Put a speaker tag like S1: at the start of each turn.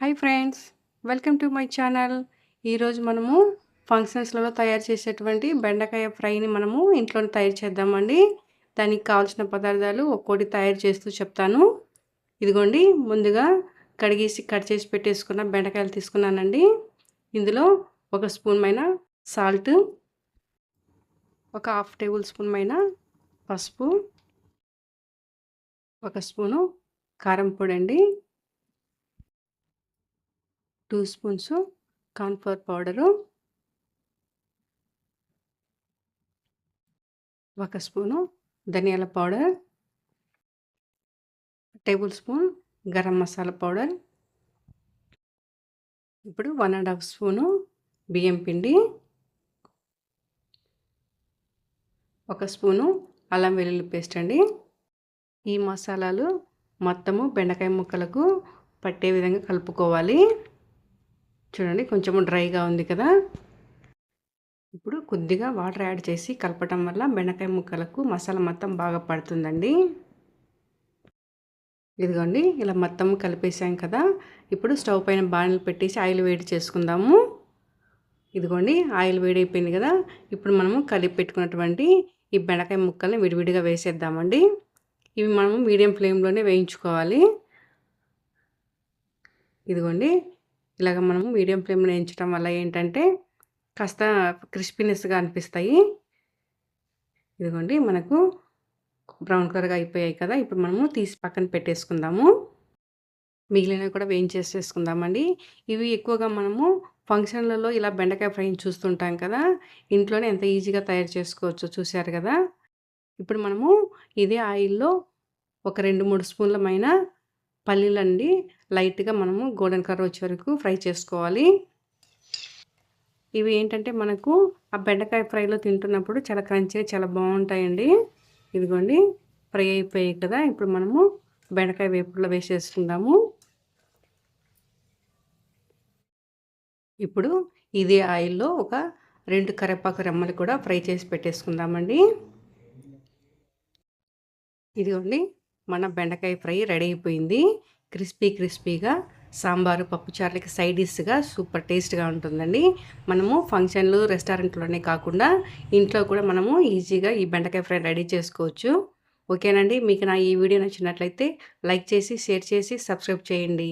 S1: Hi friends, welcome to my channel. ఈరోజు మనము ఫంక్షన్స్లలో తయారు చేసేటువంటి బెండకాయ ఫ్రైని మనము ఇంట్లోనే తయారు చేద్దామండి. దానికి కావాల్సిన పదార్థాలు ఒక్కోటి తయారు చేస్తూ చెప్తాను. ఇదిగోండి, ముందుగా కడిగేసి కట్ చేసి పెట్టేసుకున్న బెండకాయలు తీసుకున్నానండి. ఇందులో ఒక స్పూన్ మైన సాల్ట్, ఒక హాఫ్ టేబుల్ స్పూన్ మైన పసుపు, ఒక స్పూను కారం పొడి అండి, 2 స్పూన్స్ కార్న్‌ఫ్లోర్ పౌడరు, 1 స్పూను ధనియాల powder, table spoon garam masala powder, ఇప్పుడు 1½ స్పూను బియ్యం పిండి, 1 స్పూను అల్లం వెల్లుల్లి పేస్ట్ అండి. ఈ మసాలాలు మొత్తము బెండకాయ ముక్కలకు పట్టే విధంగా కలుపుకోవాలి. చూడండి, కొంచెము డ్రైగా ఉంది కదా. ఇప్పుడు కొద్దిగా వాటర్ యాడ్ చేసి కలపటం వల్ల బెండకాయ ముక్కలకు మసాలా మొత్తం బాగా పడుతుందండి. ఇదిగోండి, ఇలా మొత్తం కలిపేసాం కదా. ఇప్పుడు స్టవ్ పైన బాణలు పెట్టేసి ఆయిల్ వేడి చేసుకుందాము. ఇదిగోండి, ఆయిల్ వేడైపోయింది కదా. ఇప్పుడు మనము కలిపి పెట్టుకున్నటువంటి ఈ బెండకాయ ముక్కల్ని విడివిడిగా వేసేద్దామండి. ఇవి మనము మీడియం ఫ్లేమ్లోనే వేయించుకోవాలి. ఇదిగోండి, ఇలాగ మనము మీడియం ఫ్లేమ్లో వేయించడం వల్ల ఏంటంటే కాస్త క్రిస్పీనెస్గా అనిపిస్తాయి. ఇదిగోండి, మనకు బ్రౌన్ కలర్గా అయిపోయాయి కదా. ఇప్పుడు మనము తీసి పక్కన పెట్టేసుకుందాము. మిగిలినవి కూడా వేయించేసేసుకుందామండి. ఇవి ఎక్కువగా మనము ఫంక్షన్లలో ఇలా బెండకాయ ఫ్రైని చూస్తుంటాం కదా. ఇంట్లోనే ఎంత ఈజీగా తయారు చేసుకోవచ్చో చూశారు కదా. ఇప్పుడు మనము ఇదే ఆయిల్లో ఒక 2-3 స్పూన్లమైన పల్లీలండి లైట్గా మనము గోల్డెన్ కలర్ వచ్చే వరకు ఫ్రై చేసుకోవాలి. ఇవి ఏంటంటే మనకు ఆ బెండకాయ ఫ్రైలో తింటున్నప్పుడు చాలా క్రంచీగా చాలా బాగుంటాయండి. ఇదిగోండి, ఫ్రై అయిపోయాయి కదా. ఇప్పుడు మనము బెండకాయ వేపుడులో వేసేసుకుందాము. ఇప్పుడు ఇదే ఆయిల్లో ఒక 2 కరివేపాకు రెమ్మలు కూడా ఫ్రై చేసి పెట్టేసుకుందామండి. ఇదిగోండి, మన బెండకాయ ఫ్రై రెడీ అయిపోయింది. క్రిస్పీగా సాంబారు పప్పుచారులకి సైడ్ డిష్గా సూపర్ టేస్ట్గా ఉంటుందండి. మనము ఫంక్షన్లు రెస్టారెంట్లోనే కాకుండా ఇంట్లో కూడా మనము ఈజీగా ఈ బెండకాయ ఫ్రై రెడీ చేసుకోవచ్చు. ఓకేనండి, మీకు నా ఈ వీడియో నచ్చినట్లయితే లైక్ చేసి షేర్ చేసి సబ్స్క్రైబ్ చేయండి.